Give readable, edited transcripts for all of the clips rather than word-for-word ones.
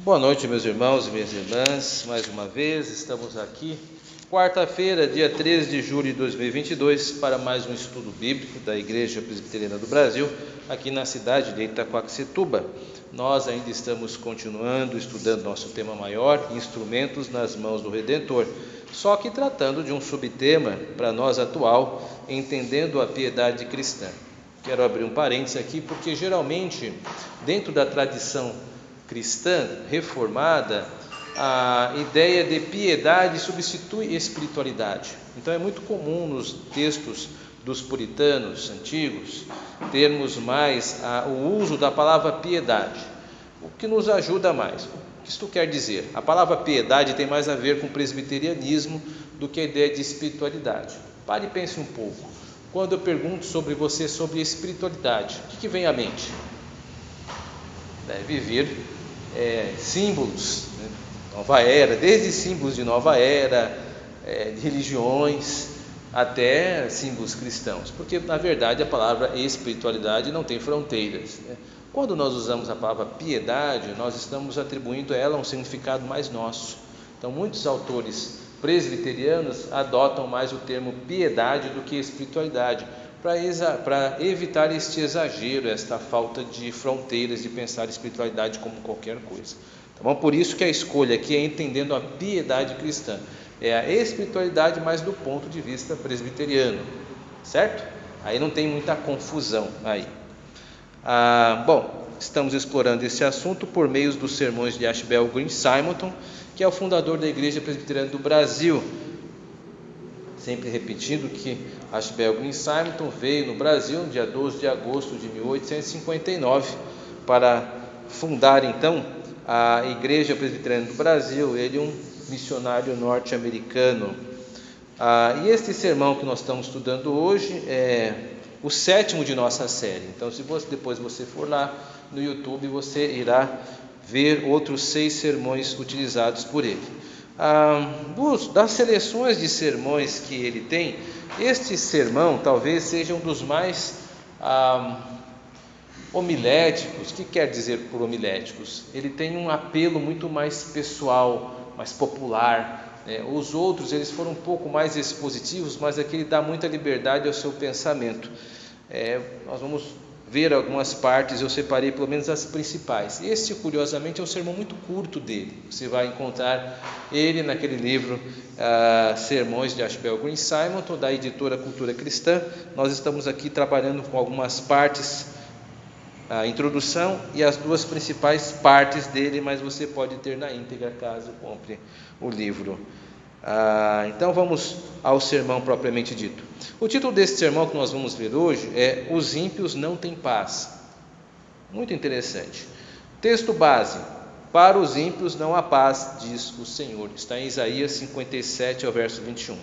Boa noite, meus irmãos e minhas irmãs. Mais uma vez estamos aqui, quarta-feira, dia 13 de julho de 2022, para mais um estudo bíblico da Igreja Presbiteriana do Brasil, aqui na cidade de Itaquaquecetuba. Nós ainda estamos continuando estudando nosso tema maior, Instrumentos nas Mãos do Redentor, só que tratando de um subtema para nós atual, entendendo a piedade cristã. Quero abrir um parênteses aqui, porque geralmente, dentro da tradição cristã reformada, a ideia de piedade substitui espiritualidade. Então é muito comum nos textos dos puritanos antigos termos mais o uso da palavra piedade, o que nos ajuda mais. O que isto quer dizer? A palavra piedade tem mais a ver com presbiterianismo do que a ideia de espiritualidade. Pare e pense um pouco. Quando eu pergunto sobre você, sobre espiritualidade, o que vem à mente? Deve vir símbolos, né? Nova era, desde símbolos de nova era, de religiões, até símbolos cristãos, porque na verdade a palavra espiritualidade não tem fronteiras, né? Quando nós usamos a palavra piedade, nós estamos atribuindo a ela um significado mais nosso. Então muitos autores presbiterianos adotam mais o termo piedade do que espiritualidade, para evitar este exagero, esta falta de fronteiras de pensar a espiritualidade como qualquer coisa. Tá bom? Por isso que a escolha aqui é entendendo a piedade cristã, é a espiritualidade, mas do ponto de vista presbiteriano, certo? Aí não tem muita confusão aí. Bom, estamos explorando esse assunto por meio dos sermões de Ashbel Green Simonton, que é o fundador da Igreja Presbiteriana do Brasil. Sempre repetindo que Ashbel Green Simonton veio no Brasil no dia 12 de agosto de 1859 para fundar então a Igreja Presbiteriana do Brasil. Ele é um missionário norte-americano. E este sermão que nós estamos estudando hoje é o 7º de nossa série. Então, se depois você for lá no YouTube, você irá ver outros 6 sermões utilizados por ele. Das seleções de sermões que ele tem, este sermão talvez seja um dos mais homiléticos. O que quer dizer por homiléticos? Ele tem um apelo muito mais pessoal, mais popular. Os outros eles foram um pouco mais expositivos, mas aqui ele dá muita liberdade ao seu pensamento. Nós vamos ver algumas partes, eu separei pelo menos as principais. Este, curiosamente, é um sermão muito curto dele. Você vai encontrar ele naquele livro Sermões de Ashbel Green Simonton, da editora Cultura Cristã. Nós estamos aqui trabalhando com algumas partes, a introdução e as 2 principais partes dele, mas você pode ter na íntegra caso compre o livro. Então vamos ao sermão propriamente dito. O título desse sermão que nós vamos ver hoje é Os ímpios não têm paz. Muito interessante. Texto base: para os ímpios não há paz, diz o Senhor. Está em Isaías 57, ao verso 21.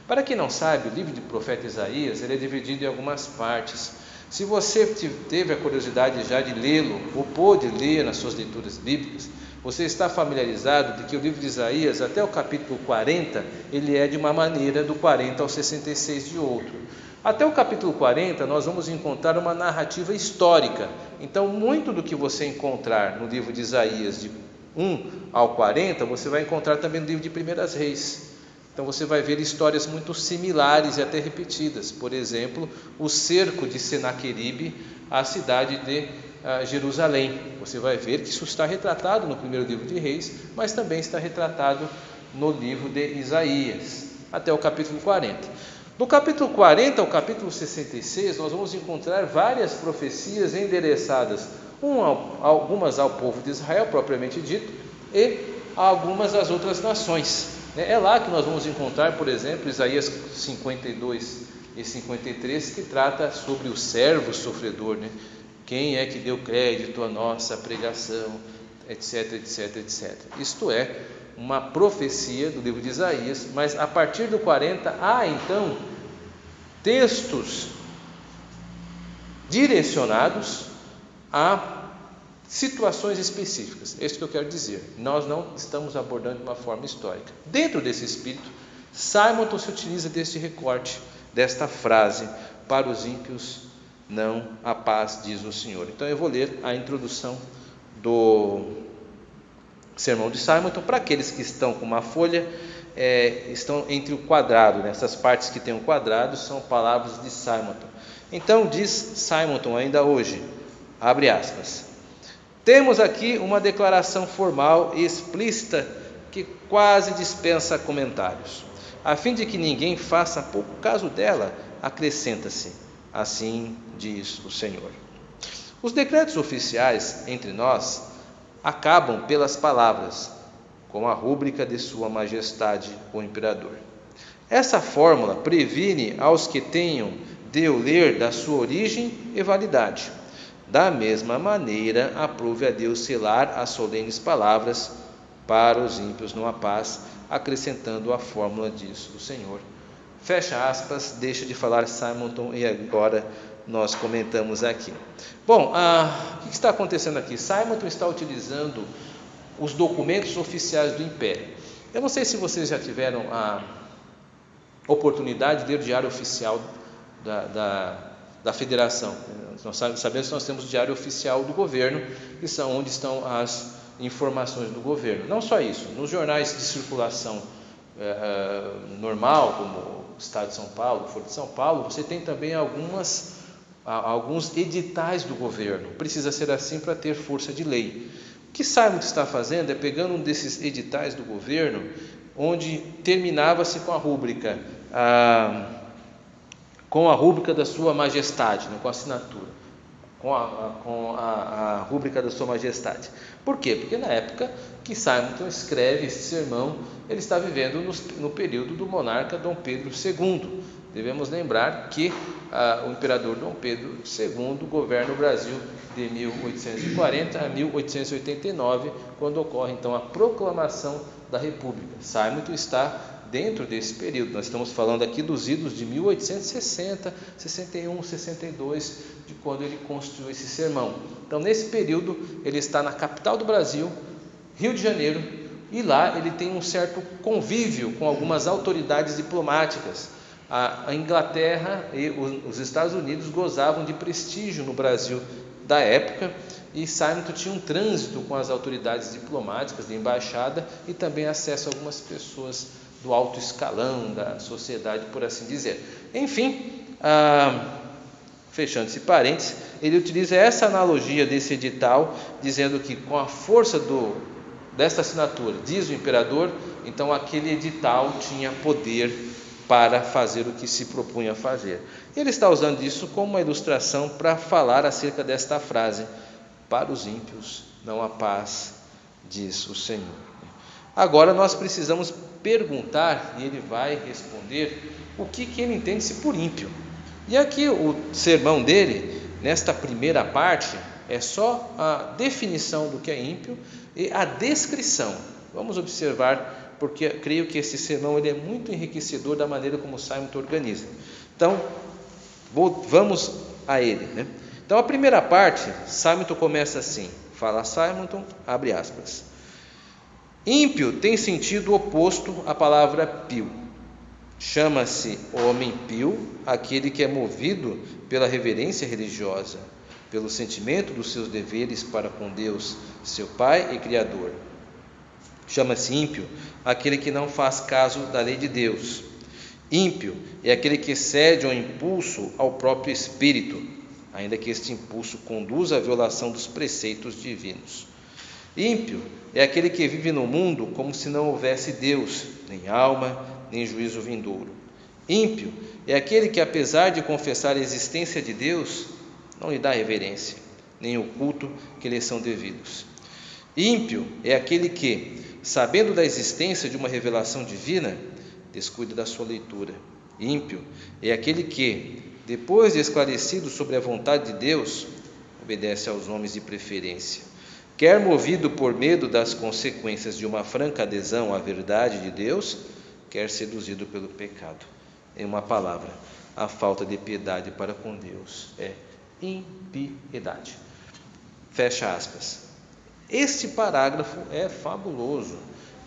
Para quem não sabe, o livro do profeta Isaías ele é dividido em algumas partes. Se você teve a curiosidade já de lê-lo, ou pôde ler nas suas leituras bíblicas, você está familiarizado de que o livro de Isaías, até o capítulo 40, ele é de uma maneira, do 40 ao 66 de outro. Até o capítulo 40, nós vamos encontrar uma narrativa histórica. Então, muito do que você encontrar no livro de Isaías, de 1 ao 40, você vai encontrar também no livro de 1 Reis. Então, você vai ver histórias muito similares e até repetidas. Por exemplo, o cerco de Senaqueribe à cidade de Jerusalém. Você vai ver que isso está retratado no primeiro livro de Reis, mas também está retratado no livro de Isaías, até o capítulo 40. Do capítulo 40 ao capítulo 66, nós vamos encontrar várias profecias endereçadas, algumas ao povo de Israel, propriamente dito, e algumas às outras nações. É lá que nós vamos encontrar, por exemplo, Isaías 52 e 53, que trata sobre o servo sofredor, né? Quem é que deu crédito à nossa pregação, etc, etc, etc. Isto é uma profecia do livro de Isaías, mas a partir do 40 há então textos direcionados a situações específicas. É isso que eu quero dizer. Nós não estamos abordando de uma forma histórica. Dentro desse espírito, Simonton se utiliza deste recorte, desta frase: para os ímpios não há paz, diz o Senhor. Então eu vou ler a introdução do sermão de Simonton. Para aqueles que estão com uma folha, estão entre o quadrado, essas partes que tem um quadrado são palavras de Simonton. Então diz Simonton ainda hoje, abre aspas: temos aqui uma declaração formal e explícita que quase dispensa comentários. A fim de que ninguém faça pouco caso dela, acrescenta-se: assim diz o Senhor. Os decretos oficiais entre nós acabam pelas palavras, com a rúbrica de Sua Majestade o Imperador. Essa fórmula previne aos que tenham de o ler da sua origem e validade. Da mesma maneira, aprove a Deus selar as solenes palavras para os ímpios não há paz, acrescentando a fórmula disso o Senhor. Fecha aspas, deixa de falar Simonton e agora nós comentamos aqui. Bom, o que está acontecendo aqui? Simonton está utilizando os documentos oficiais do Império. Eu não sei se vocês já tiveram a oportunidade de ler o Diário Oficial da Federação. Nós sabemos que nós temos o Diário Oficial do Governo, que são onde estão as informações do governo. Não só isso, nos jornais de circulação normal, como o Estado de São Paulo, Folha de São Paulo, você tem também alguns editais do governo. Precisa ser assim para ter força de lei. O que Simonton está fazendo é pegando um desses editais do governo, onde terminava-se com a rúbrica da Sua Majestade, com a assinatura, com a rúbrica da Sua Majestade. Por quê? Porque na época que Simonton escreve esse sermão, ele está vivendo no período do monarca Dom Pedro II. Devemos lembrar que o imperador Dom Pedro II governa o Brasil de 1840 a 1889, quando ocorre então a proclamação da República. Simonton está dentro desse período. Nós estamos falando aqui dos idos de 1860, 61, 62, de quando ele construiu esse sermão. Então, nesse período, ele está na capital do Brasil, Rio de Janeiro, e lá ele tem um certo convívio com algumas autoridades diplomáticas. A Inglaterra e os Estados Unidos gozavam de prestígio no Brasil da época, e Simonton tinha um trânsito com as autoridades diplomáticas de embaixada e também acesso a algumas pessoas do alto escalão da sociedade, por assim dizer. Enfim, fechando esse parênteses, ele utiliza essa analogia desse edital, dizendo que com a força desta assinatura, diz o imperador, então aquele edital tinha poder para fazer o que se propunha fazer. Ele está usando isso como uma ilustração para falar acerca desta frase: para os ímpios não há paz, diz o Senhor. Agora nós precisamos perguntar, e ele vai responder, o que ele entende-se por ímpio. E aqui o sermão dele, nesta primeira parte, é só a definição do que é ímpio e a descrição. Vamos observar, porque creio que esse sermão ele é muito enriquecedor da maneira como Simonton organiza. Então, vamos a ele. Então, a primeira parte, Simonton começa assim, fala Simonton, abre aspas: ímpio tem sentido oposto à palavra pio. Chama-se homem pio aquele que é movido pela reverência religiosa, pelo sentimento dos seus deveres para com Deus, seu Pai e Criador. Chama-se ímpio aquele que não faz caso da lei de Deus. Ímpio é aquele que cede ao impulso ao próprio espírito, ainda que este impulso conduza à violação dos preceitos divinos. Ímpio é aquele que vive no mundo como se não houvesse Deus, nem alma, nem juízo vindouro. Ímpio é aquele que, apesar de confessar a existência de Deus, não lhe dá reverência, nem o culto que lhe são devidos. Ímpio é aquele que, sabendo da existência de uma revelação divina, descuida da sua leitura. Ímpio é aquele que, depois de esclarecido sobre a vontade de Deus, obedece aos homens de preferência. Quer movido por medo das consequências de uma franca adesão à verdade de Deus, quer seduzido pelo pecado. Em uma palavra, a falta de piedade para com Deus é impiedade. Fecha aspas. Este parágrafo é fabuloso.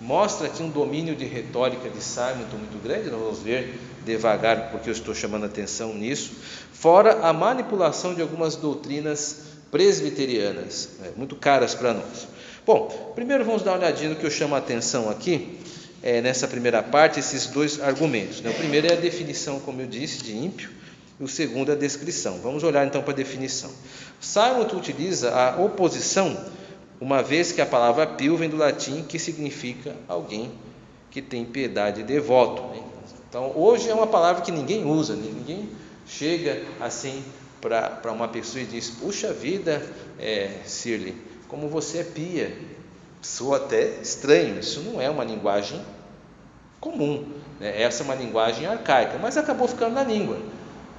Mostra aqui um domínio de retórica de Simonton muito grande. Nós vamos ver devagar, porque eu estou chamando a atenção nisso. Fora a manipulação de algumas doutrinas presbiterianas, muito caras para nós. Bom, primeiro vamos dar uma olhadinha no que eu chamo a atenção aqui, nessa primeira parte, esses dois argumentos. O primeiro é a definição, como eu disse, de ímpio, e o segundo é a descrição. Vamos olhar então para a definição. Simon utiliza a oposição, uma vez que a palavra pio vem do latim, que significa alguém que tem piedade e devoto. Então, hoje é uma palavra que ninguém usa, ninguém chega assim para uma pessoa e diz: puxa vida, Shirley, como você é pia. Soa até estranho, isso não é uma linguagem comum, essa é uma linguagem arcaica, mas acabou ficando na língua.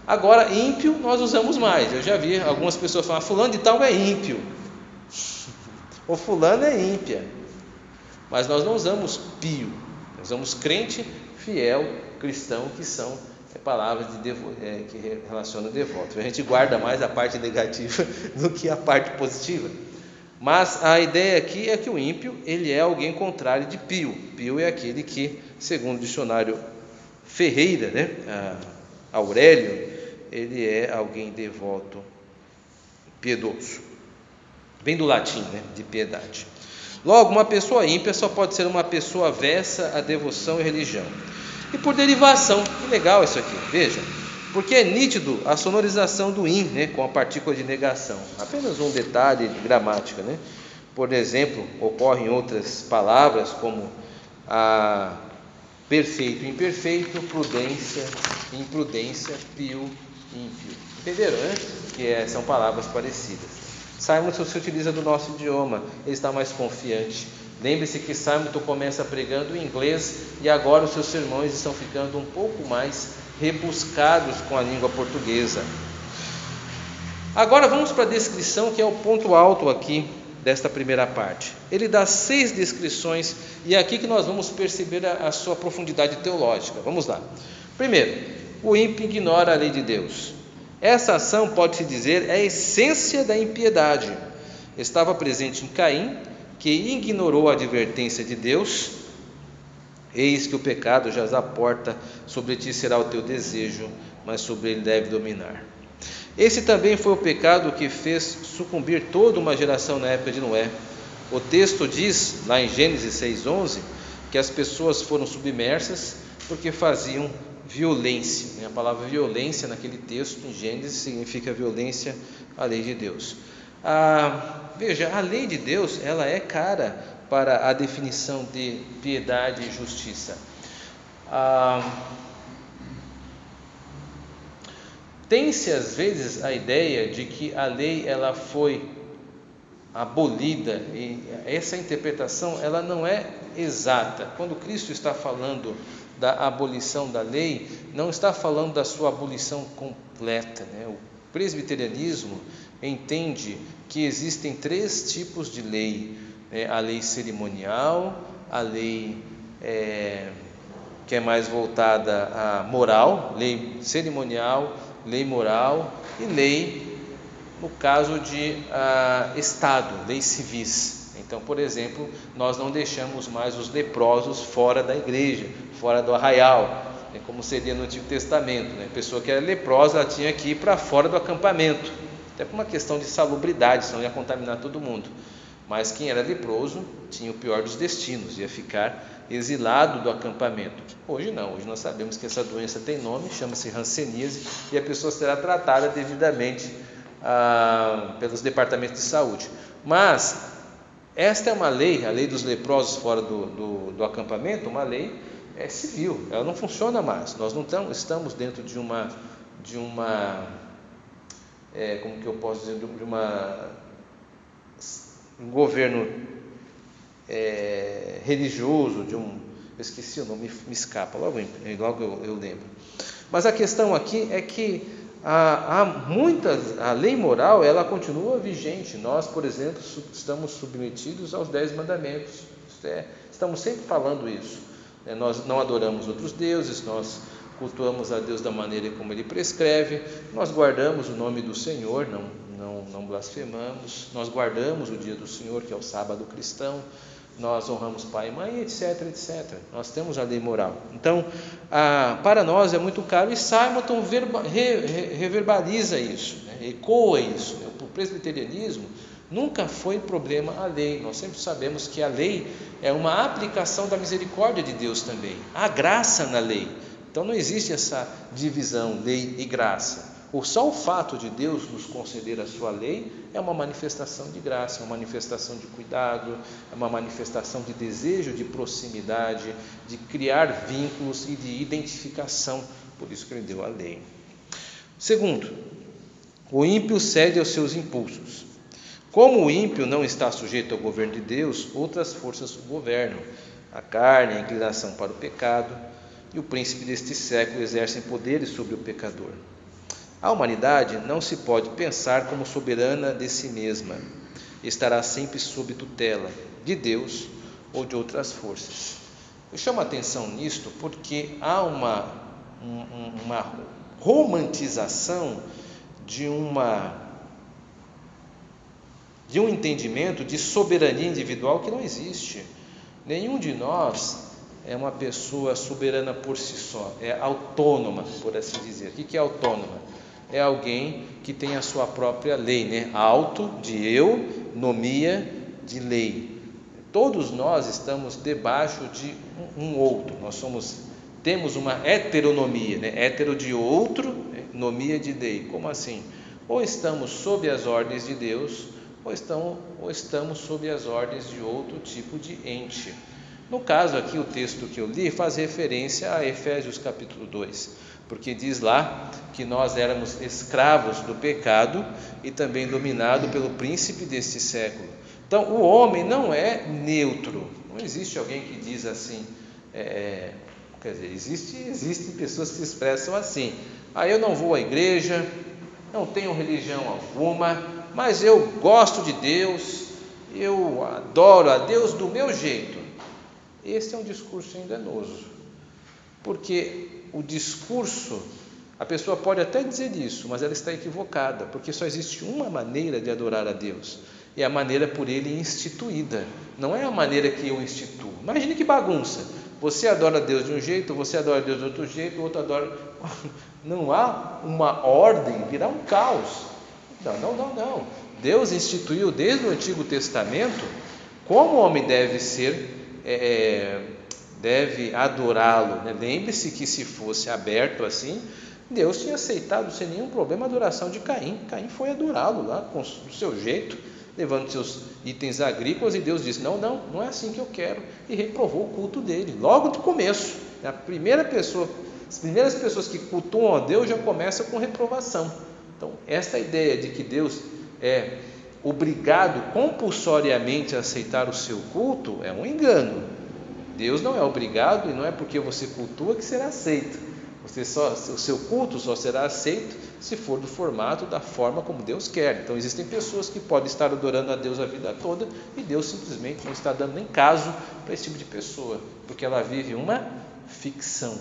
Agora, ímpio nós usamos mais. Eu já vi algumas pessoas falar: fulano de tal é ímpio, ou fulano é ímpia, mas nós não usamos pio, nós usamos crente, fiel, cristão, que são palavras que relacionam devoto. A gente guarda mais a parte negativa do que a parte positiva. Mas a ideia aqui é que o ímpio, ele é alguém contrário de pio. Pio é aquele que, segundo o dicionário Ferreira, Aurélio, ele é alguém devoto, piedoso. Vem do latim, de piedade. Logo, uma pessoa ímpia só pode ser uma pessoa avessa à devoção e religião. E por derivação, que legal isso aqui, veja, porque é nítido a sonorização do in, com a partícula de negação. Apenas um detalhe de gramática, Por exemplo, ocorrem outras palavras como a perfeito, imperfeito, prudência, imprudência, pio, ímpio. Entenderam, Que são palavras parecidas. Simon se utiliza do nosso idioma, ele está mais confiante. Lembre-se que Simon começa pregando em inglês e agora os seus sermões estão ficando um pouco mais rebuscados com a língua portuguesa. Agora vamos para a descrição, que é o ponto alto aqui desta primeira parte. Ele dá 6 descrições e é aqui que nós vamos perceber a sua profundidade teológica. Vamos lá. Primeiro, o ímpio ignora a lei de Deus. Essa ação, pode-se dizer, é a essência da impiedade. Estava presente em Caim, que ignorou a advertência de Deus. Eis que o pecado jaz à porta, sobre ti será o teu desejo, mas sobre ele deve dominar. Esse também foi o pecado que fez sucumbir toda uma geração na época de Noé. O texto diz, lá em Gênesis 6:11, que as pessoas foram submersas porque faziam violência. A palavra violência naquele texto em Gênesis significa violência à lei de Deus. Veja, a lei de Deus, ela é cara para a definição de piedade e justiça. Tem-se às vezes a ideia de que a lei ela foi abolida, e essa interpretação ela não é exata. Quando Cristo está falando da abolição da lei, não está falando da sua abolição completa. O presbiterianismo entende que existem 3 tipos de lei: a lei cerimonial, a lei que é mais voltada à moral, lei cerimonial, lei moral e lei, no caso de Estado, leis civis. Então, por exemplo, nós não deixamos mais os leprosos fora da igreja, fora do arraial, como seria no Antigo Testamento. A pessoa que era leprosa, ela tinha que ir para fora do acampamento, até por uma questão de salubridade, senão ia contaminar todo mundo. Mas quem era leproso tinha o pior dos destinos, ia ficar exilado do acampamento. Hoje não, hoje nós sabemos que essa doença tem nome, chama-se hanseníase, e a pessoa será tratada devidamente pelos departamentos de saúde. Mas esta é uma lei, a lei dos leprosos fora do acampamento, uma lei civil, ela não funciona mais. Nós não estamos dentro de uma como que eu posso dizer, de um governo religioso, eu esqueci o nome, me escapa, logo eu lembro. Mas a questão aqui é que a lei moral, ela continua vigente. Nós, por exemplo, estamos submetidos aos 10 mandamentos, estamos sempre falando isso. Nós não adoramos outros deuses, nós cultuamos a Deus da maneira como Ele prescreve, nós guardamos o nome do Senhor, não blasfemamos, nós guardamos o dia do Senhor, que é o sábado cristão, nós honramos pai e mãe, etc, etc. Nós temos a lei moral. Então, para nós é muito caro, e Simonton reverbaliza isso, ecoa isso. O presbiterianismo nunca foi problema a lei. Nós sempre sabemos que a lei é uma aplicação da misericórdia de Deus também. Há graça na lei. Então não existe essa divisão, lei e graça. Só o fato de Deus nos conceder a sua lei é uma manifestação de graça, é uma manifestação de cuidado, é uma manifestação de desejo de proximidade, de criar vínculos e de identificação. Por isso que ele deu a lei. Segundo, o ímpio cede aos seus impulsos. Como o ímpio não está sujeito ao governo de Deus, outras forças o governam. A carne, a inclinação para o pecado e o príncipe deste século exercem poderes sobre o pecador. A humanidade não se pode pensar como soberana de si mesma. Estará sempre sob tutela de Deus ou de outras forças. Eu chamo a atenção nisto porque há uma romantização de um entendimento de soberania individual que não existe. Nenhum de nós é uma pessoa soberana por si só, é autônoma, por assim dizer. O que é autônoma? É alguém que tem a sua própria lei, né? Auto, de eu, nomia, de lei. Todos nós estamos debaixo de um outro, temos uma heteronomia, né? Hetero de outro, nomia de lei. Como assim? Ou estamos sob as ordens de Deus, ou estamos sob as ordens de outro tipo de ente. No caso aqui, o texto que eu li faz referência a Efésios capítulo 2, porque diz lá que nós éramos escravos do pecado e também dominados pelo príncipe deste século. Então, o homem não é neutro. Não existe alguém que diz assim, quer dizer, existem pessoas que se expressam assim: eu não vou à igreja, não tenho religião alguma, mas eu gosto de Deus, eu adoro a Deus do meu jeito. Esse é um discurso enganoso, porque o discurso, a pessoa pode até dizer isso, mas ela está equivocada, porque só existe uma maneira de adorar a Deus, e é a maneira por ele instituída, não é a maneira que eu instituo. Imagine que bagunça, você adora Deus de um jeito, você adora Deus de outro jeito, o outro adora... Não há uma ordem, virá um caos. Não. Deus instituiu desde o Antigo Testamento como o homem deve ser, deve adorá-lo, né? Lembre-se que se fosse aberto assim, Deus tinha aceitado sem nenhum problema a adoração de Caim. Caim foi adorá-lo lá do seu jeito, levando seus itens agrícolas, e Deus disse: não é assim que eu quero, e reprovou o culto dele, logo de começo. As primeiras pessoas que cultuam a Deus já começam com reprovação. Então, esta ideia de que Deus é obrigado compulsoriamente a aceitar o seu culto é um engano. Deus não é obrigado, e não é porque você cultua que será aceito. O seu culto só será aceito se for do formato, da forma como Deus quer. Então existem pessoas que podem estar adorando a Deus a vida toda e Deus simplesmente não está dando nem caso para esse tipo de pessoa, porque ela vive uma ficção,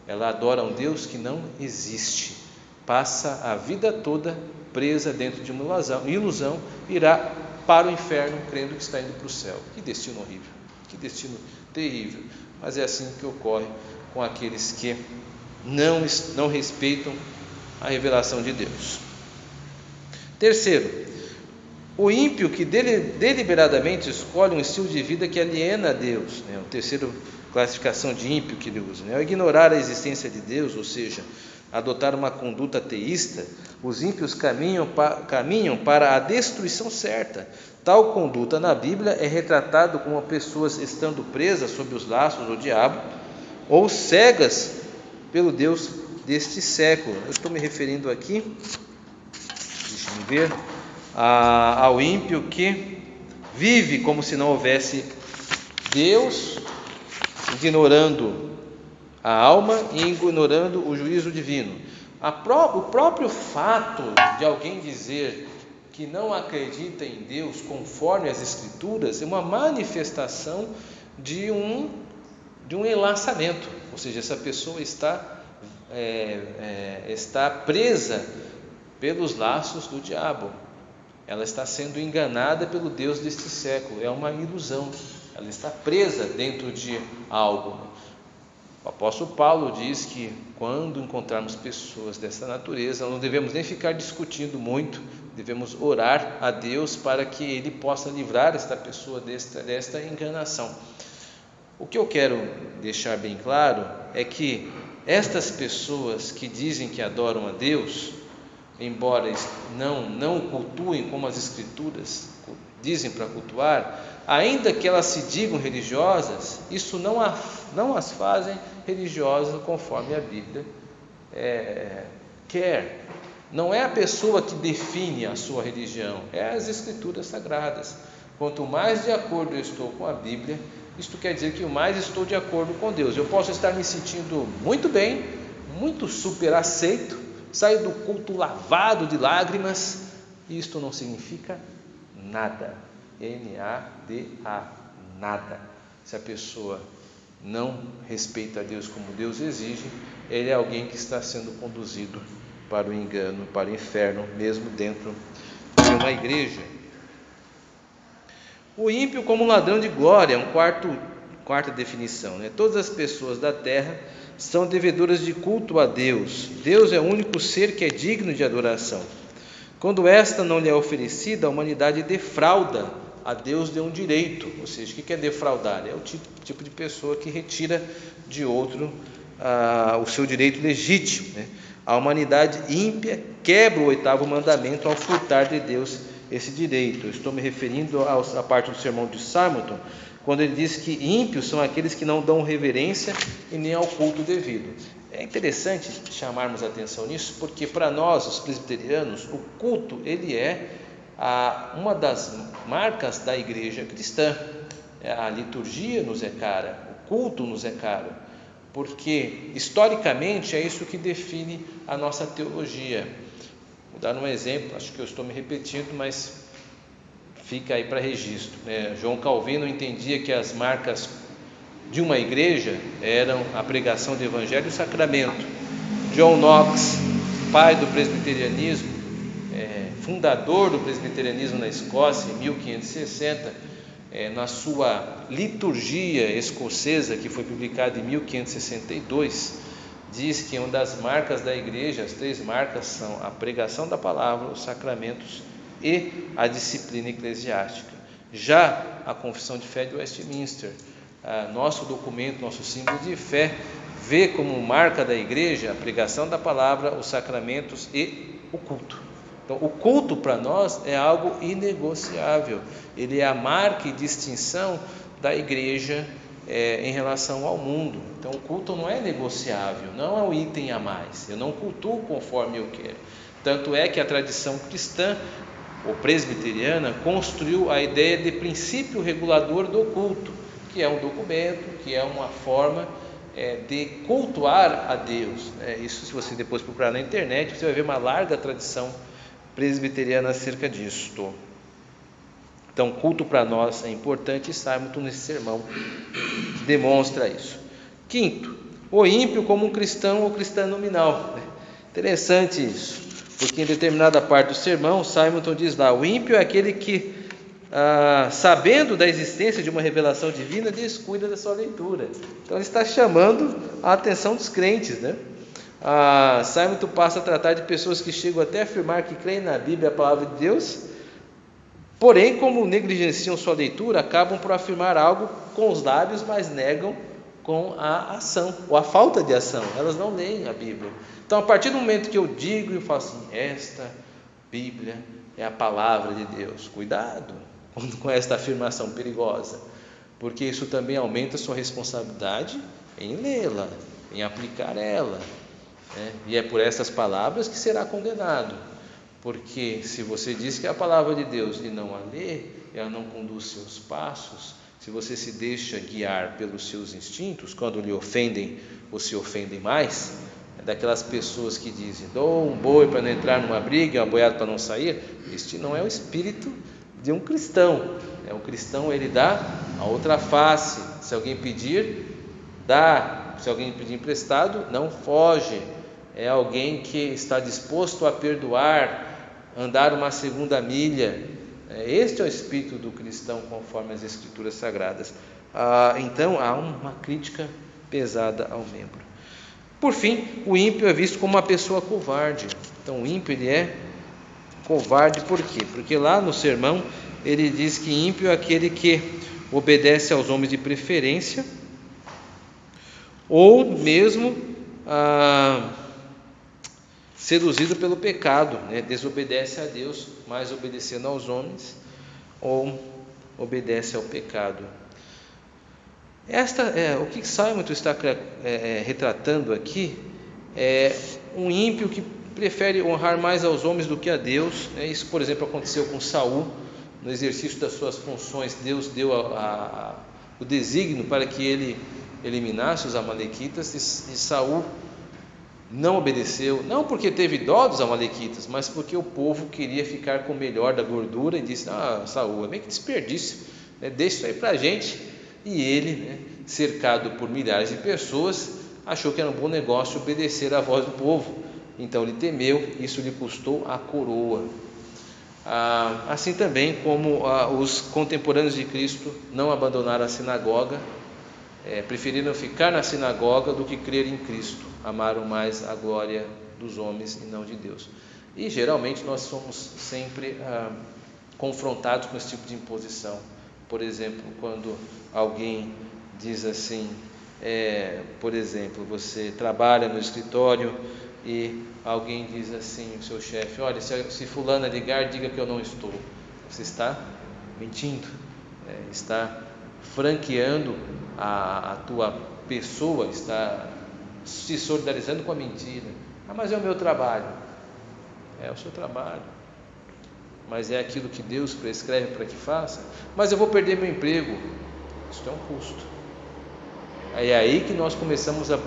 ela adora um Deus que não existe, passa a vida toda presa dentro de uma ilusão, irá para o inferno crendo que está indo para o céu. Que destino horrível, que destino terrível. Mas é assim que ocorre com aqueles que não respeitam a revelação de Deus. Terceiro, o ímpio que deliberadamente escolhe um estilo de vida que aliena a Deus, né? A terceira classificação de ímpio que ele usa, né? Ao ignorar a existência de Deus, ou seja, adotar uma conduta ateísta, os ímpios caminham para a destruição certa. Tal conduta na Bíblia é retratado como pessoas estando presas sob os laços do diabo ou cegas pelo Deus deste século. Eu estou me referindo aqui, deixa-me ver, ao ímpio que vive como se não houvesse Deus, ignorando a alma e ignorando o juízo divino. O próprio fato de alguém dizer que não acredita em Deus conforme as Escrituras é uma manifestação de um enlaçamento, ou seja, essa pessoa está presa pelos laços do diabo, ela está sendo enganada pelo Deus deste século, é uma ilusão, ela está presa dentro de algo. O apóstolo Paulo diz que quando encontrarmos pessoas dessa natureza, não devemos nem ficar discutindo muito devemos orar a Deus para que Ele possa livrar esta pessoa desta enganação. O que eu quero deixar bem claro é que estas pessoas que dizem que adoram a Deus, embora não o cultuem como as Escrituras dizem para cultuar, ainda que elas se digam religiosas, isso não as fazem religiosas conforme a Bíblia quer. Não é a pessoa que define a sua religião, é as Escrituras Sagradas. Quanto mais de acordo eu estou com a Bíblia, isto quer dizer que mais estou de acordo com Deus. Eu posso estar me sentindo muito bem, muito super aceito, sair do culto lavado de lágrimas, e isto não significa nada. N-A-D-A, nada. Se a pessoa não respeita a Deus como Deus exige, ele é alguém que está sendo conduzido para o engano, para o inferno, mesmo dentro de uma igreja. O ímpio como ladrão de glória, quarta definição, né? Todas as pessoas da terra são devedoras de culto a Deus. Deus é o único ser que é digno de adoração. Quando esta não lhe é oferecida, a humanidade defrauda a Deus de um direito. Ou seja, o que é defraudar? É o tipo de pessoa que retira de outro o seu direito legítimo, né? A humanidade ímpia quebra o 8º mandamento ao furtar de Deus esse direito. Eu estou me referindo à parte do sermão de Simonton, quando ele diz que ímpios são aqueles que não dão reverência e nem ao culto devido. É interessante chamarmos a atenção nisso, porque para nós, os presbiterianos, o culto ele é uma das marcas da igreja cristã. A liturgia nos é cara, o culto nos é caro, porque historicamente é isso que define a nossa teologia. Vou dar um exemplo, acho que eu estou me repetindo, mas fica aí para registro, né? João Calvino entendia que as marcas de uma igreja eram a pregação do evangelho e o sacramento. John Knox, pai do presbiterianismo, fundador do presbiterianismo na Escócia em 1560, na sua liturgia escocesa, que foi publicada em 1562, diz que uma das marcas da igreja, as 3 marcas, são a pregação da palavra, os sacramentos e a disciplina eclesiástica. Já a Confissão de Fé de Westminster, nosso documento, nosso símbolo de fé, vê como marca da igreja a pregação da palavra, os sacramentos e o culto. Então, o culto para nós é algo inegociável, ele é a marca e distinção da igreja em relação ao mundo. Então, o culto não é negociável, não é um item a mais, eu não cultuo conforme eu quero. Tanto é que a tradição cristã, ou presbiteriana, construiu a ideia de princípio regulador do culto, que é um documento, que é uma forma de cultuar a Deus. Isso, se você depois procurar na internet, você vai ver uma larga tradição presbiteriana acerca disto. Então, culto para nós é importante, e Simonton nesse sermão demonstra isso. Quinto, o ímpio como um cristão ou cristã nominal. Interessante isso, porque em determinada parte do sermão, Simonton diz lá: o ímpio é aquele que, sabendo da existência de uma revelação divina, descuida da sua leitura. Então ele está chamando a atenção dos crentes, né? Simonton passa a tratar de pessoas que chegam até a afirmar que creem na Bíblia, a palavra de Deus, porém, como negligenciam sua leitura, acabam por afirmar algo com os lábios, mas negam com a ação, ou a falta de ação. Elas não leem a Bíblia. Então, a partir do momento que eu digo, eu falo assim: esta Bíblia é a palavra de Deus. Cuidado com esta afirmação perigosa, porque isso também aumenta a sua responsabilidade em lê-la, em aplicar ela, né? E é por essas palavras que será condenado, porque se você diz que é a palavra de Deus e não a lê, ela não conduz seus passos, se você se deixa guiar pelos seus instintos, quando lhe ofendem ou se ofendem mais, daquelas pessoas que dizem: dou um boi para não entrar numa briga, uma boiada para não sair. Este não é o espírito de um cristão. Um cristão, ele dá a outra face. Se alguém pedir, dá. Se alguém pedir emprestado, não foge. É alguém que está disposto a perdoar, andar uma segunda milha. Este é o espírito do cristão, conforme as Escrituras Sagradas. Então há uma crítica pesada ao membro. Por fim, o ímpio é visto como uma pessoa covarde. Então o ímpio, ele é covarde. Por quê? Porque lá no sermão ele diz que ímpio é aquele que obedece aos homens de preferência, ou mesmo seduzido pelo pecado, né? Desobedece a Deus, mas obedecendo aos homens, ou obedece ao pecado. O que Simon está retratando aqui é um ímpio que prefere honrar mais aos homens do que a Deus, né? Isso, por exemplo, aconteceu com Saul. No exercício das suas funções, Deus deu o desígnio para que ele eliminasse os amalequitas, e Saul não obedeceu, não porque teve dó dos amalequitas, mas porque o povo queria ficar com o melhor da gordura, e disse: Saul, é meio que desperdício, né? Deixa isso aí para a gente. E ele, né, cercado por milhares de pessoas, achou que era um bom negócio obedecer à voz do povo. Então ele temeu, isso lhe custou a coroa. Assim também como os contemporâneos de Cristo não abandonaram a sinagoga, preferiram ficar na sinagoga do que crer em Cristo, amaram mais a glória dos homens e não de Deus. E geralmente nós somos sempre confrontados com esse tipo de imposição. Por exemplo, quando alguém diz assim, por exemplo, você trabalha no escritório e alguém diz assim, o seu chefe: olha, se fulana ligar, diga que eu não estou. Você está mentindo, está franqueando a tua pessoa, está se solidarizando com a mentira. Mas é o meu trabalho. É o seu trabalho, mas é aquilo que Deus prescreve para que faça. Mas eu vou perder meu emprego. Isso é um custo. É aí que nós começamos a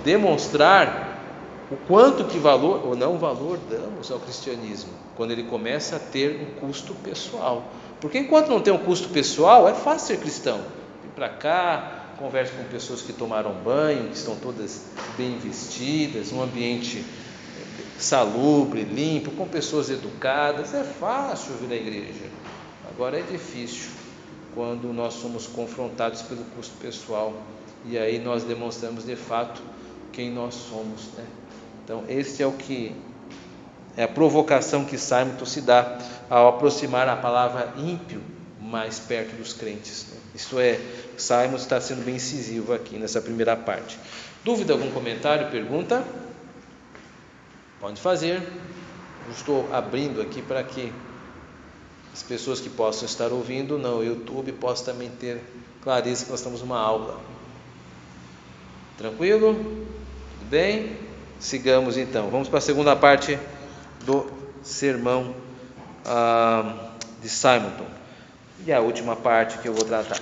demonstrar o quanto que valor ou não valor damos ao cristianismo, quando ele começa a ter um custo pessoal. Porque enquanto não tem um custo pessoal, é fácil ser cristão. Vem para cá, conversa com pessoas que tomaram banho, que estão todas bem vestidas, um ambiente salubre, limpo, com pessoas educadas. É fácil vir à igreja. Agora é difícil quando nós somos confrontados pelo custo pessoal, e aí nós demonstramos de fato quem nós somos, né? Então este é a provocação que Simon se dá ao aproximar a palavra ímpio mais perto dos crentes, né? Isto é, Simon está sendo bem incisivo aqui nessa primeira parte. Dúvida, algum comentário, pergunta? Pode fazer. Eu estou abrindo aqui para que as pessoas que possam estar ouvindo no YouTube possam também ter clareza que nós estamos numa aula. Tranquilo? Tudo bem? Sigamos então. Vamos para a segunda parte do sermão de Simonton. E a última parte que eu vou tratar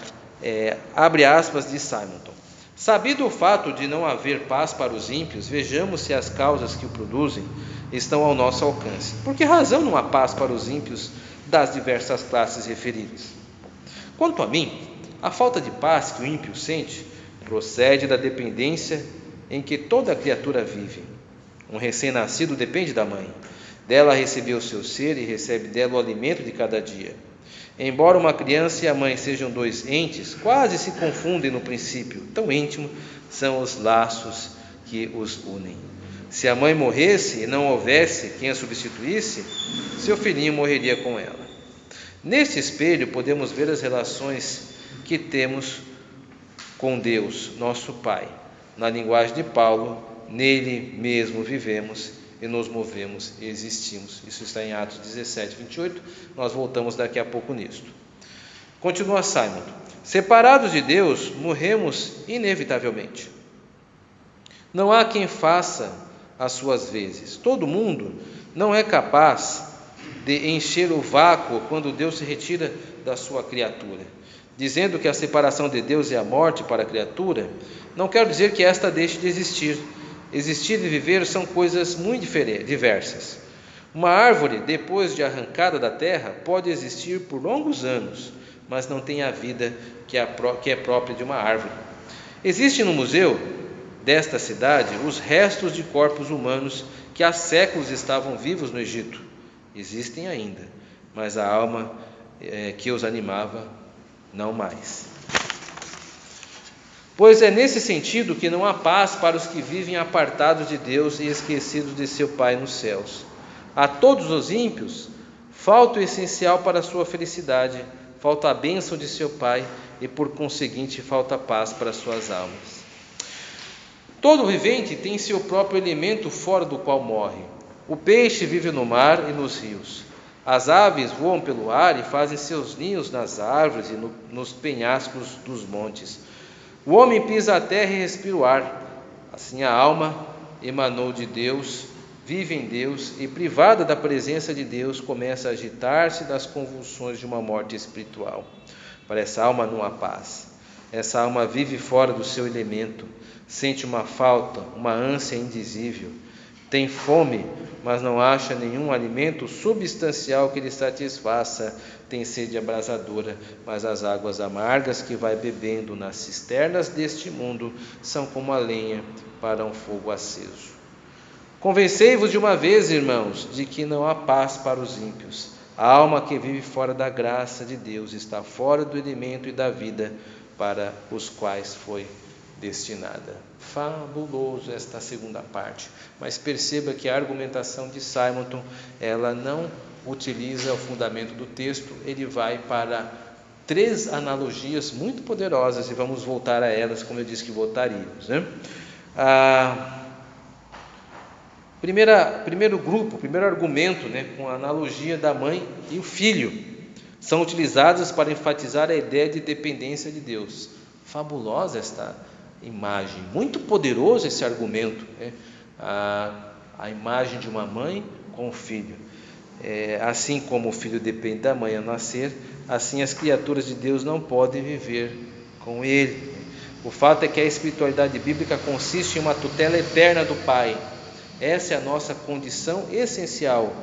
abre aspas de Simonton. Sabido o fato de não haver paz para os ímpios, vejamos se as causas que o produzem estão ao nosso alcance. Por que razão não há paz para os ímpios das diversas classes referidas? Quanto a mim, a falta de paz que o ímpio sente procede da dependência em que toda criatura vive. Um recém-nascido depende da mãe. Dela recebeu o seu ser e recebe dela o alimento de cada dia. Embora uma criança e a mãe sejam dois entes, quase se confundem no princípio, tão íntimos são os laços que os unem. Se a mãe morresse e não houvesse quem a substituísse, seu filhinho morreria com ela. Neste espelho podemos ver as relações que temos com Deus, nosso Pai. Na linguagem de Paulo, nele mesmo vivemos e nos movemos e existimos. Isso está em Atos 17, 28. Nós voltamos daqui a pouco nisto. Continua Simon. Separados de Deus, morremos inevitavelmente. Não há quem faça as suas vezes. Todo mundo não é capaz de encher o vácuo quando Deus se retira da sua criatura. Dizendo que a separação de Deus é a morte para a criatura, não quero dizer que esta deixe de existir. Existir e viver são coisas muito diversas. Uma árvore, depois de arrancada da terra, pode existir por longos anos, mas não tem a vida que é própria de uma árvore. Existe no museu desta cidade os restos de corpos humanos que há séculos estavam vivos no Egito. Existem ainda, mas a alma que os animava, não mais. Pois é nesse sentido que não há paz para os que vivem apartados de Deus e esquecidos de seu Pai nos céus. A todos os ímpios falta o essencial para a sua felicidade, falta a bênção de seu Pai e, por conseguinte, falta a paz para suas almas. Todo vivente tem seu próprio elemento fora do qual morre. O peixe vive no mar e nos rios. As aves voam pelo ar e fazem seus ninhos nas árvores e nos penhascos dos montes. O homem pisa a terra e respira o ar. Assim a alma emanou de Deus, vive em Deus e, privada da presença de Deus, começa a agitar-se das convulsões de uma morte espiritual. Para essa alma não há paz. Essa alma vive fora do seu elemento, sente uma falta, uma ânsia indizível. Tem fome, mas não acha nenhum alimento substancial que lhe satisfaça. Tem sede abrasadora, mas as águas amargas que vai bebendo nas cisternas deste mundo são como a lenha para um fogo aceso. Convencei-vos de uma vez, irmãos, de que não há paz para os ímpios. A alma que vive fora da graça de Deus está fora do elemento e da vida para os quais foi destinada. Fabuloso esta segunda parte, mas perceba que a argumentação de Simonton, ela não utiliza o fundamento do texto, ele vai para 3 analogias muito poderosas e vamos voltar a elas, como eu disse que voltaríamos, né? Primeiro argumento, né, com a analogia da mãe e o filho, são utilizadas para enfatizar a ideia de dependência de Deus. Fabulosa esta imagem, muito poderoso esse argumento, né? A imagem de uma mãe com o filho. Assim como o filho depende da mãe ao nascer, assim as criaturas de Deus não podem viver com ele. O fato é que a espiritualidade bíblica consiste em uma tutela eterna do Pai. Essa é a nossa condição essencial.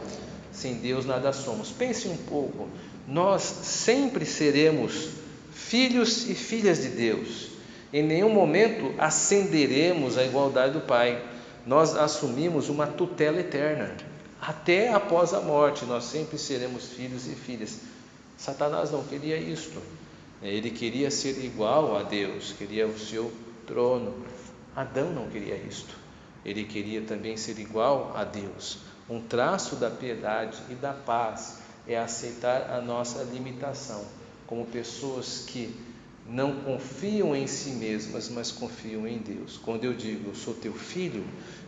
Sem Deus nada somos. Pense um pouco, nós sempre seremos filhos e filhas de Deus. Em nenhum momento ascenderemos à igualdade do Pai. Nós assumimos uma tutela eterna. Até após a morte, nós sempre seremos filhos e filhas. Satanás não queria isto. Ele queria ser igual a Deus, queria o seu trono. Adão não queria isto. Ele queria também ser igual a Deus. Um traço da piedade e da paz é aceitar a nossa limitação, como pessoas que não confiam em si mesmas, mas confiam em Deus. Quando eu digo, eu sou teu filho,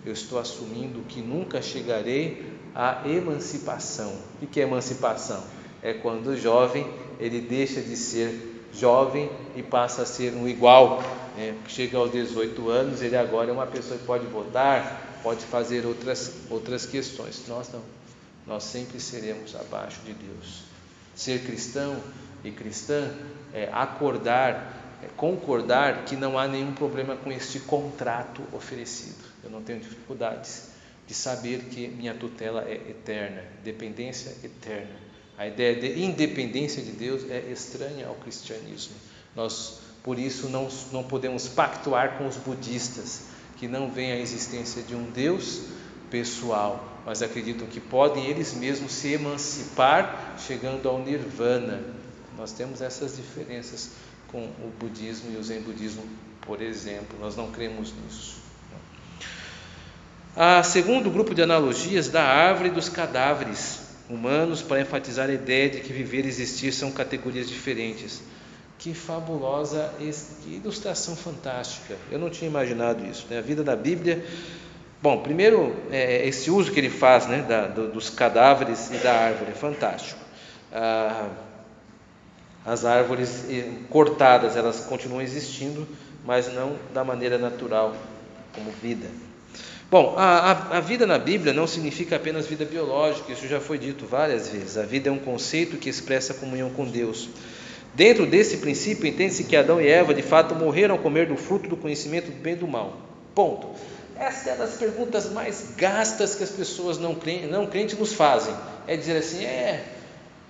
eu estou assumindo que nunca chegarei à emancipação. O que é emancipação? É quando o jovem, ele deixa de ser jovem e passa a ser um igual, né? Chega aos 18 anos, ele agora é uma pessoa que pode votar, pode fazer outras questões. Nós não, nós sempre seremos abaixo de Deus. Ser cristão e cristã é concordar que não há nenhum problema com este contrato oferecido. Eu não tenho dificuldades de saber que minha tutela é eterna, dependência eterna. A ideia de independência de Deus é estranha ao cristianismo. Nós, por isso, não podemos pactuar com os budistas, que não veem a existência de um Deus pessoal, mas acreditam que podem eles mesmos se emancipar chegando ao nirvana. Nós temos essas diferenças com o budismo e o zen budismo, por exemplo. Nós não cremos nisso. A segundo grupo de analogias da árvore e dos cadáveres humanos, para enfatizar a ideia de que viver e existir são categorias diferentes. Que fabulosa, que ilustração fantástica. Eu não tinha imaginado isso, né? A vida da Bíblia. Bom, primeiro, esse uso que ele faz, né, dos cadáveres e da árvore, é fantástico. As árvores cortadas, elas continuam existindo, mas não da maneira natural, como vida. Bom, a vida na Bíblia não significa apenas vida biológica, isso já foi dito várias vezes. A vida é um conceito que expressa a comunhão com Deus. Dentro desse princípio, entende-se que Adão e Eva, de fato, morreram ao comer do fruto do conhecimento do bem e do mal. Ponto. Essa é uma das perguntas mais gastas que as pessoas não crentes nos fazem. É dizer assim,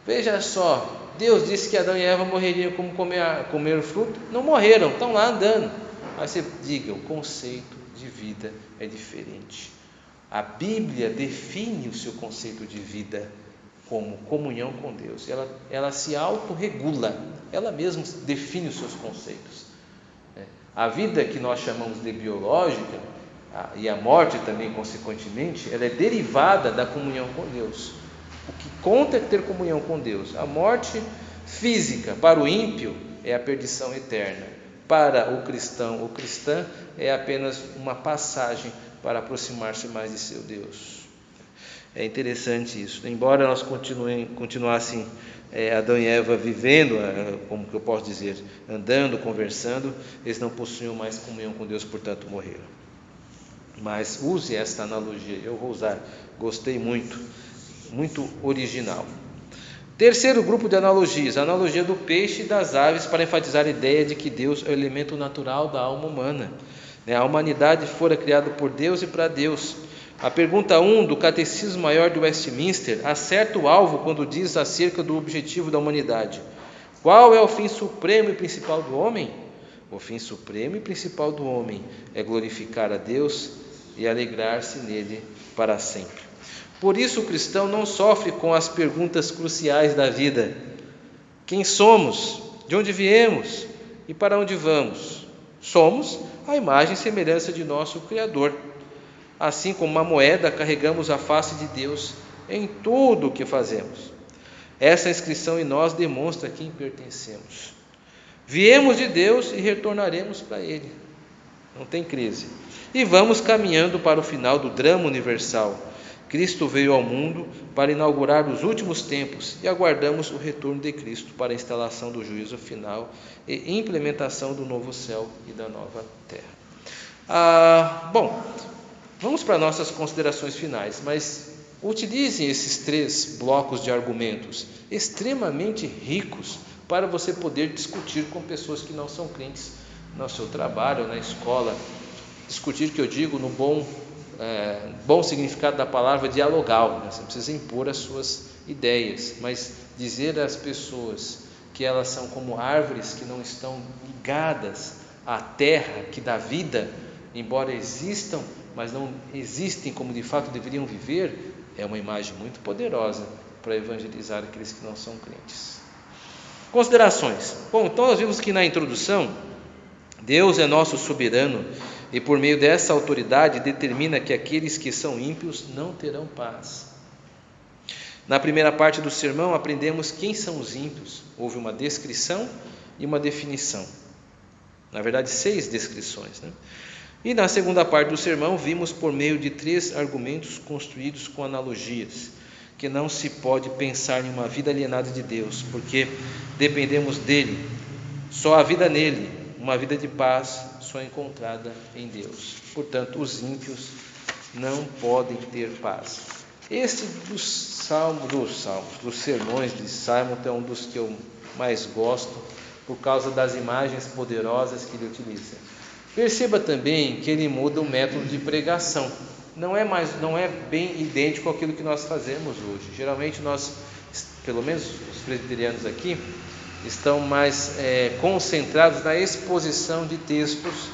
veja só, Deus disse que Adão e Eva morreriam como comer o fruto. Não morreram, estão lá andando. Aí você diga, o conceito de vida é diferente. A Bíblia define o seu conceito de vida como comunhão com Deus. Ela se autorregula, ela mesma define os seus conceitos. A vida que nós chamamos de biológica e a morte também, consequentemente, ela é derivada da comunhão com Deus. O que conta é ter comunhão com Deus. A morte física para o ímpio é a perdição eterna. Para o cristão ou cristã é apenas uma passagem para aproximar-se mais de seu Deus. É interessante isso. Embora nós continuassem Adão e Eva vivendo, como que eu posso dizer, andando, conversando, eles não possuíam mais comunhão com Deus, portanto morreram. Mas use esta analogia, eu vou usar, gostei muito, muito original. Terceiro grupo de analogias, a analogia do peixe e das aves, para enfatizar a ideia de que Deus é o elemento natural da alma humana. A humanidade fora criada por Deus e para Deus. A pergunta 1 do Catecismo Maior de Westminster acerta o alvo quando diz acerca do objetivo da humanidade. Qual é o fim supremo e principal do homem? O fim supremo e principal do homem é glorificar a Deus e alegrar-se nele para sempre. Por isso o cristão não sofre com as perguntas cruciais da vida. Quem somos? De onde viemos? E para onde vamos? Somos a imagem e semelhança de nosso Criador. Assim como uma moeda, carregamos a face de Deus em tudo o que fazemos. Essa inscrição em nós demonstra a quem pertencemos. Viemos de Deus e retornaremos para Ele. Não tem crise. E vamos caminhando para o final do drama universal. Cristo veio ao mundo para inaugurar os últimos tempos e aguardamos o retorno de Cristo para a instalação do juízo final e implementação do novo céu e da nova terra. Vamos para nossas considerações finais, mas utilizem esses 3 blocos de argumentos extremamente ricos para você poder discutir com pessoas que não são crentes no seu trabalho, na escola. Discutir, que eu digo, no bom significado da palavra, dialogal. Você não precisa impor as suas ideias, mas dizer às pessoas que elas são como árvores que não estão ligadas à terra que dá vida, embora existam, mas não existem como de fato deveriam viver, é uma imagem muito poderosa para evangelizar aqueles que não são crentes. Considerações. Então nós vimos que na introdução, Deus é nosso soberano e por meio dessa autoridade determina que aqueles que são ímpios não terão paz. Na primeira parte do sermão aprendemos quem são os ímpios. Houve uma descrição e uma definição. Na verdade, 6 descrições, E na segunda parte do sermão vimos por meio de 3 argumentos construídos com analogias, que não se pode pensar em uma vida alienada de Deus, porque dependemos dele. Só a vida nele, uma vida de paz, só encontrada em Deus. Portanto, os ímpios não podem ter paz. Este dos sermões de Simon é um dos que eu mais gosto, por causa das imagens poderosas que ele utiliza. Perceba também que ele muda o método de pregação. Não é bem idêntico àquilo que nós fazemos hoje. Geralmente nós, pelo menos os presbiterianos aqui, estão mais concentrados na exposição de textos,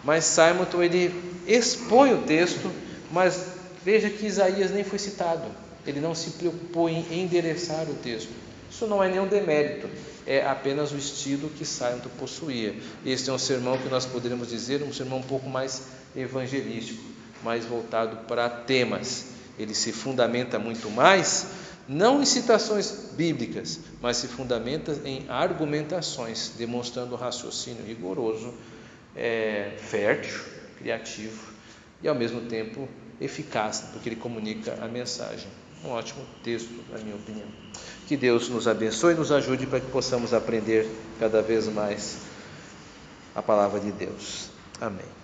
mas Simon ele expõe o texto, mas veja que Isaías nem foi citado. Ele não se preocupou em endereçar o texto. Isso não é nenhum demérito, é apenas o estilo que Simon possuía. Este é um sermão que nós poderíamos dizer um sermão um pouco mais evangelístico, mais voltado para temas. Ele se fundamenta muito mais, não em citações bíblicas, mas se fundamenta em argumentações, demonstrando um raciocínio rigoroso, fértil, criativo e ao mesmo tempo eficaz, porque ele comunica a mensagem. Um ótimo texto, na minha opinião. Que Deus nos abençoe e nos ajude para que possamos aprender cada vez mais a palavra de Deus. Amém.